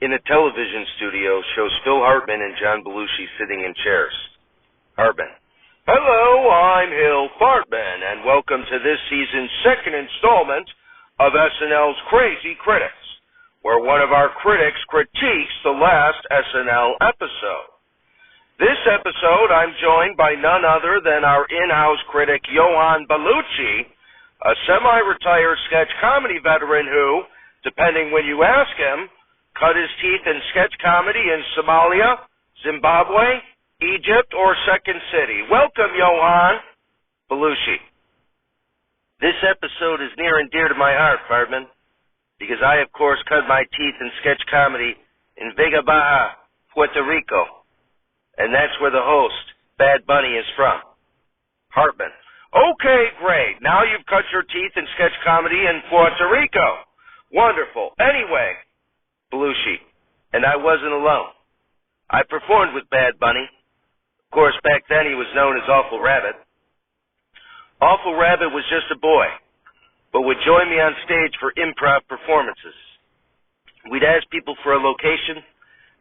in a television studio shows Phil Hartman and John Belushi sitting in chairs. Hartman. Hello, I'm Hill Fartman, and welcome to this season's second installment of SNL's Crazy Critics, where one of our critics critiques the last SNL episode. This episode, I'm joined by none other than our in-house critic, Johan Belushi, a semi-retired sketch comedy veteran who, depending when you ask him, cut his teeth in sketch comedy in Somalia, Zimbabwe, Egypt, or Second City. Welcome, Johan Belushi. This episode is near and dear to my heart, Fartman, because I, of course, cut my teeth in sketch comedy in Vega Baja, Puerto Rico. And that's where the host, Bad Bunny, is from. Hartman. Okay, great. Now you've cut your teeth in sketch comedy in Puerto Rico. Wonderful. Anyway, Belushi, and I wasn't alone. I performed with Bad Bunny. Of course, back then he was known as Awful Rabbit. Awful Rabbit was just a boy, but would join me on stage for improv performances. We'd ask people for a location,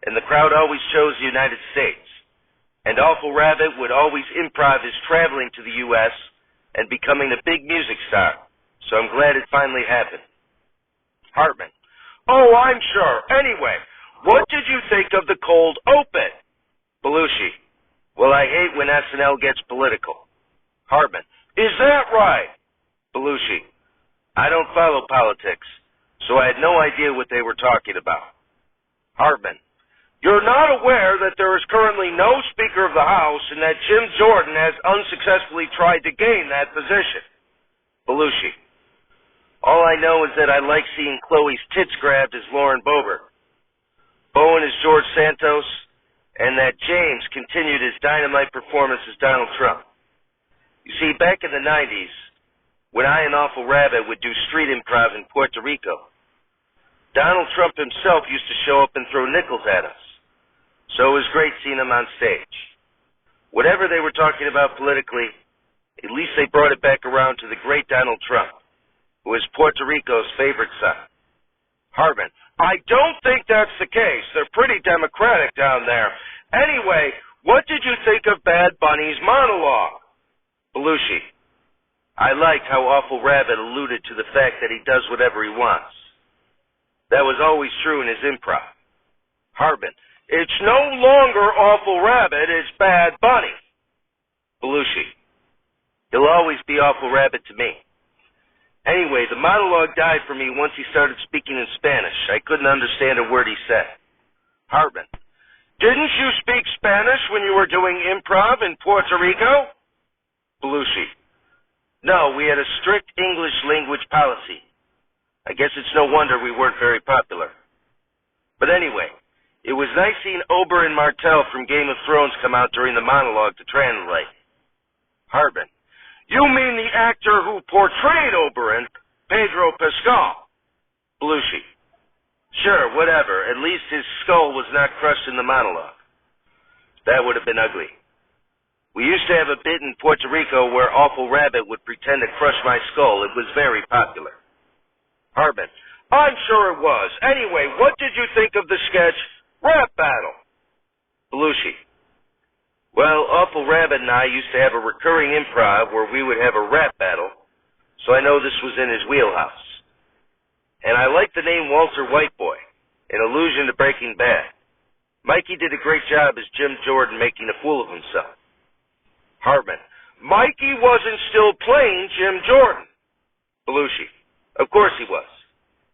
and the crowd always chose the United States. And Awful Rabbit would always improv his traveling to the U.S. and becoming a big music star. So I'm glad it finally happened. Hartman. Oh, I'm sure. Anyway, what did you think of the cold open? Belushi. Well, I hate when SNL gets political. Hartman. Is that right? Belushi. I don't follow politics, so I had no idea what they were talking about. Hartman. You're not aware that there is currently no Speaker of the House and that Jim Jordan has unsuccessfully tried to gain that position. Belushi. All I know is that I like seeing Chloe's tits grabbed as Lauren Boebert, Bowen as George Santos, and that James continued his dynamite performance as Donald Trump. You see, back in the 90s, when I and Awful Rabbit would do street improv in Puerto Rico, Donald Trump himself used to show up and throw nickels at us. So it was great seeing him on stage. Whatever they were talking about politically, at least they brought it back around to the great Donald Trump, who is Puerto Rico's favorite son. Hartman. I don't think that's the case. They're pretty democratic down there. Anyway, what did you think of Bad Bunny's monologue? Belushi. I liked how Awful Rabbit alluded to the fact that he does whatever he wants. That was always true in his improv. Hartman. It's no longer Awful Rabbit, it's Bad Bunny. Belushi. He'll always be Awful Rabbit to me. Anyway, the monologue died for me once he started speaking in Spanish. I couldn't understand a word he said. Hartman. Didn't you speak Spanish when you were doing improv in Puerto Rico? Belushi. No, we had a strict English language policy. I guess it's no wonder we weren't very popular. But anyway, it was nice seeing Oberyn Martell from Game of Thrones come out during the monologue to translate. Hartman. You mean the actor who portrayed Oberyn, Pedro Pascal? Belushi. Sure, whatever. At least his skull was not crushed in the monologue. That would have been ugly. We used to have a bit in Puerto Rico where Awful Rabbit would pretend to crush my skull. It was very popular. Hartman. I'm sure it was. Anyway, what did you think of the sketch Rap Battle? Belushi. Well, Awful Rabbit and I used to have a recurring improv where we would have a rap battle, so I know this was in his wheelhouse. And I like the name Walter Whiteboy, an allusion to Breaking Bad. Mikey did a great job as Jim Jordan making a fool of himself. Hartman. Mikey wasn't still playing Jim Jordan. Belushi. Of course he was.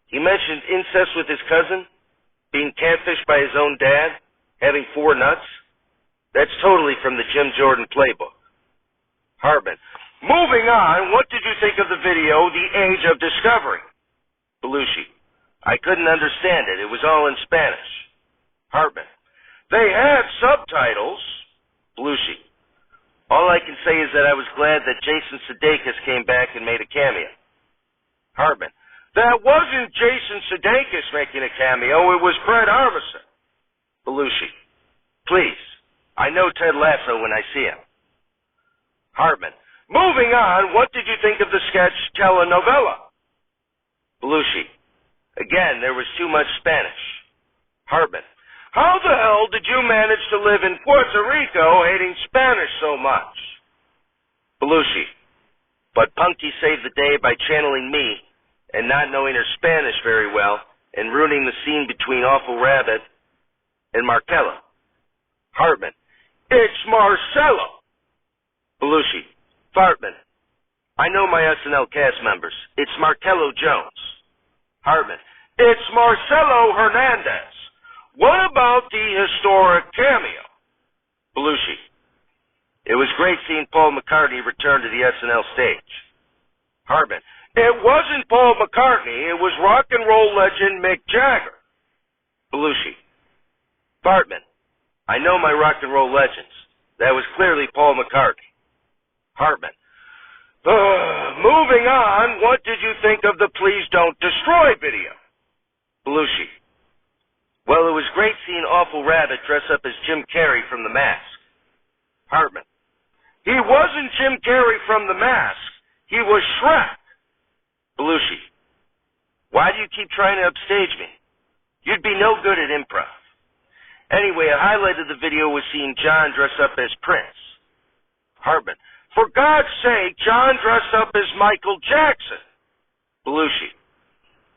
He mentioned incest with his cousin, being catfished by his own dad, having 4 nuts. That's totally from the Jim Jordan playbook. Hartman. Moving on, what did you think of the video, The Age of Discovery? Belushi. I couldn't understand it. It was all in Spanish. Hartman. They had subtitles. Belushi. All I can say is that I was glad that Jason Sudeikis came back and made a cameo. Hartman. That wasn't Jason Sudeikis making a cameo. It was Fred Armisen. Belushi. Please. I know Ted Lasso when I see him. Hartman. Moving on, what did you think of the sketch Telenovela? Belushi. Again, there was too much Spanish. Hartman. How the hell did you manage to live in Puerto Rico hating Spanish so much? Belushi. But Punky saved the day by channeling me and not knowing her Spanish very well and ruining the scene between Awful Rabbit and Markello. Hartman. It's Marcelo. Belushi. Fartman. I know my SNL cast members. It's Markello Jones. Hartman. It's Marcelo Hernandez. What about the historic cameo? Belushi. It was great seeing Paul McCartney return to the SNL stage. Hartman. It wasn't Paul McCartney. It was rock and roll legend Mick Jagger. Belushi. Bartman. I know my rock and roll legends. That was clearly Paul McCartney. Hartman. Moving on, what did you think of the Please Don't Destroy video? Belushi. Well, it was great seeing Awful Rabbit dress up as Jim Carrey from The Mask. Hartman. He wasn't Jim Carrey from The Mask. He was Shrek. Belushi. Why do you keep trying to upstage me? You'd be no good at improv. Anyway, a highlight of the video was seeing John dress up as Prince. Hartman. For God's sake, John dressed up as Michael Jackson. Belushi.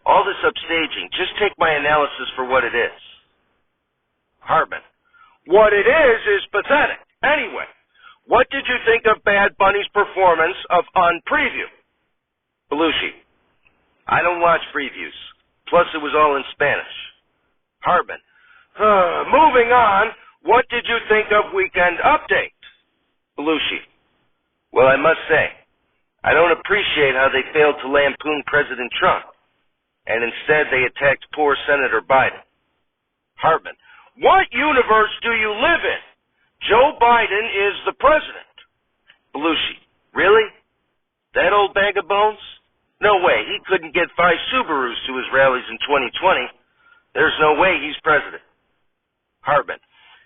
All this upstaging, just take my analysis for what it is. Hartman. What it is pathetic. Anyway, what did you think of Bad Bunny's performance of Unpreview? Belushi. I don't watch previews. Plus, it was all in Spanish. Hartman. Moving on, what did you think of Weekend Update? Belushi. Well, I must say, I don't appreciate how they failed to lampoon President Trump, and instead they attacked poor Senator Biden. Hartman. What universe do you live in? Joe Biden is the president. Belushi. Really? That old bag of bones? No way. He couldn't get 5 Subarus to his rallies in 2020. There's no way he's president. Hartman.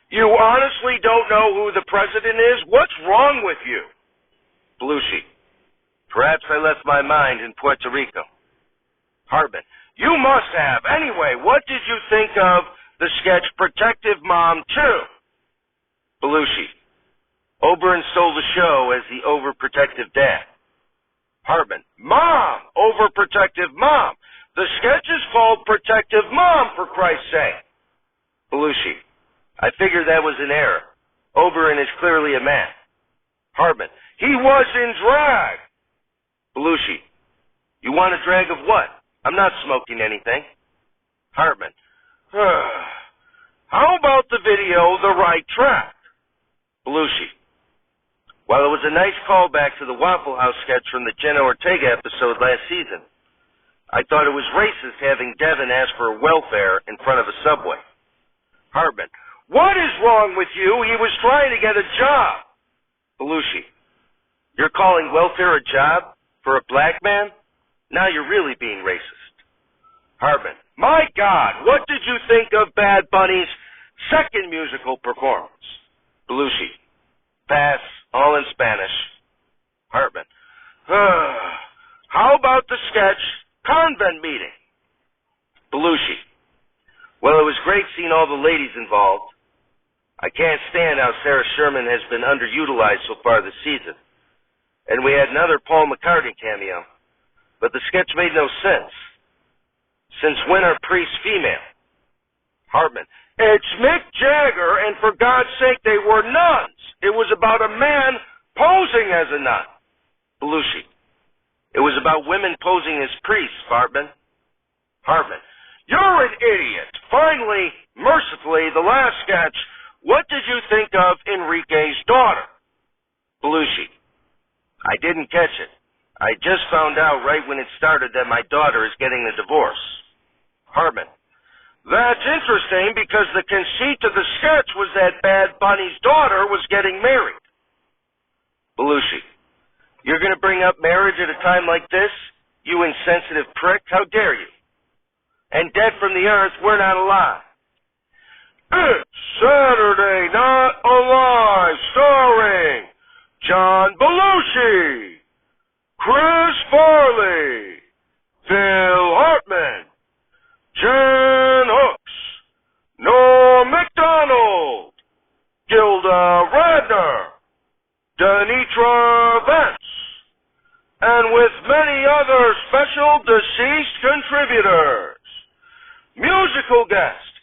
You honestly don't know who the president is? What's wrong with you? Belushi. Perhaps I left my mind in Puerto Rico. Hartman. You must have. Anyway, what did you think of the sketch Protective Mom 2? Belushi. Oberyn stole the show as the overprotective dad. Hartman. Mom! Overprotective mom! The sketch is called Protective Mom, for Christ's sake. Belushi. I figured that was an error. Oberyn is clearly a man. Hartman. He was in drag. Belushi. You want a drag of what? I'm not smoking anything. Hartman. How about the video, The Right Track? Belushi. While it was a nice callback to the Waffle House sketch from the Jenna Ortega episode last season, I thought it was racist having Devin ask for welfare in front of a subway. Hartman. What is wrong with you? He was trying to get a job. Belushi. You're calling welfare a job for a black man? Now you're really being racist. Hartman. My God, what did you think of Bad Bunny's second musical performance? Belushi. Pass, all in Spanish. Hartman. How about the sketch Convent Meeting? Belushi. Well, it was great seeing all the ladies involved. I can't stand how Sarah Sherman has been underutilized so far this season. And we had another Paul McCartney cameo. But the sketch made no sense. Since when are priests female? Hartman. It's Mick Jagger, and for God's sake, they were nuns. It was about a man posing as a nun. Belushi. It was about women posing as priests, Hartman. Hartman. You're an idiot. Finally, mercifully, the last sketch. What did you think of Enrique's daughter? Belushi. I didn't catch it. I just found out right when it started that my daughter is getting a divorce. Hartman. That's interesting because the conceit of the sketch was that Bad Bunny's daughter was getting married. Belushi. You're going to bring up marriage at a time like this? You insensitive prick. How dare you? And dead from the earth, we're not alive. It's Saturday Night Alive, starring John Belushi, Chris Farley, Phil Hartman, Jan Hooks, Bednar, Denitra Vance, and with many other special deceased contributors. Musical guest,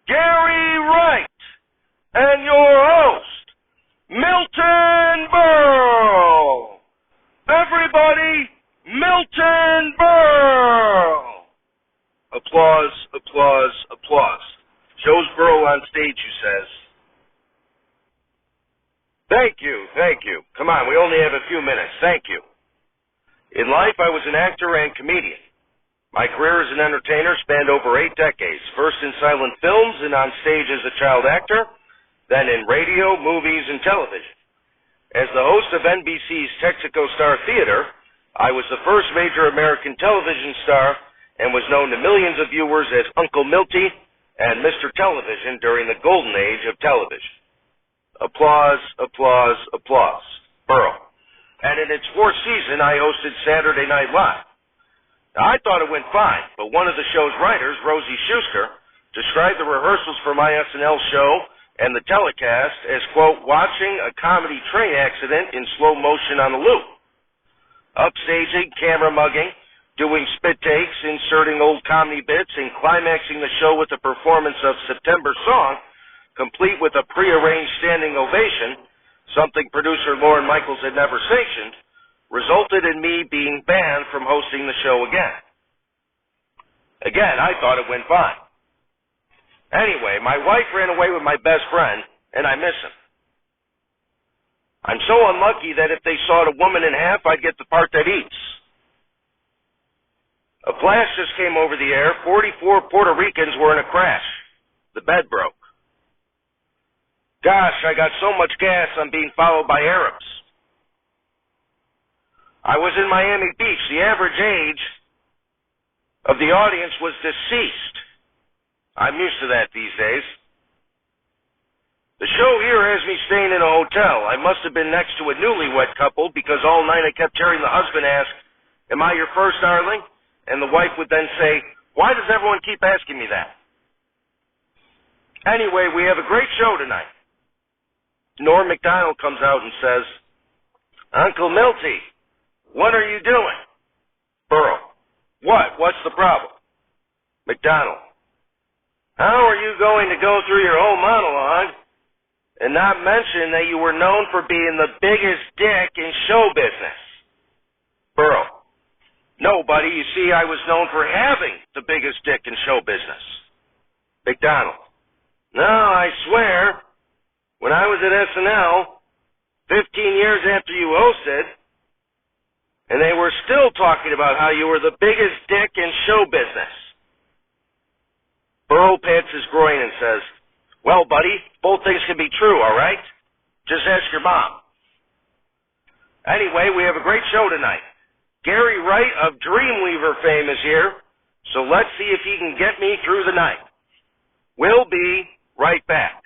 Gary Wright, and your host, Milton Berle. Everybody, Milton Berle. Applause, applause, applause. Shows Berle on stage, who says, Thank you. Come on, we only have a few minutes. Thank you. In life, I was an actor and comedian. My career as an entertainer spanned over 8 decades, first in silent films and on stage as a child actor, then in radio, movies, and television. As the host of NBC's Texaco Star Theater, I was the first major American television star and was known to millions of viewers as Uncle Milty and Mr. Television during the golden age of television. Applause, applause, applause. Berle. And in its 4th season, I hosted Saturday Night Live. Now, I thought it went fine, but one of the show's writers, Rosie Schuster, described the rehearsals for my SNL show and the telecast as, quote, watching a comedy train accident in slow motion on a loop. Upstaging, camera mugging, doing spit takes, inserting old comedy bits, and climaxing the show with a performance of September Song, complete with a prearranged standing ovation, something producer Lauren Michaels had never sanctioned, resulted in me being banned from hosting the show again. Again, I thought it went fine. Anyway, my wife ran away with my best friend, and I miss him. I'm so unlucky that if they sawed a woman in half, I'd get the part that eats. A flash just came over the air. 44 Puerto Ricans were in a crash. The bed broke. Gosh, I got so much gas I'm being followed by Arabs. I was in Miami Beach. The average age of the audience was deceased. I'm used to that these days. The show here has me staying in a hotel. I must have been next to a newlywed couple because all night I kept hearing the husband ask, "Am I your first, darling?" And the wife would then say, "Why does everyone keep asking me that?" Anyway, we have a great show tonight. Norm MacDonald comes out and says, "Uncle Milty, what are you doing?" Berle, "What? What's the problem?" MacDonald, "How are you going to go through your whole monologue and not mention that you were known for being the biggest dick in show business?" Berle, "No, buddy, you see, I was known for having the biggest dick in show business." MacDonald, "No, I swear, when I was at SNL, 15 years after you hosted, and they were still talking about how you were the biggest dick in show business." Berle pats his groin and says, "Well, buddy, both things can be true, all right? Just ask your mom." Anyway, we have a great show tonight. Gary Wright of Dreamweaver fame is here, so let's see if he can get me through the night. We'll be right back.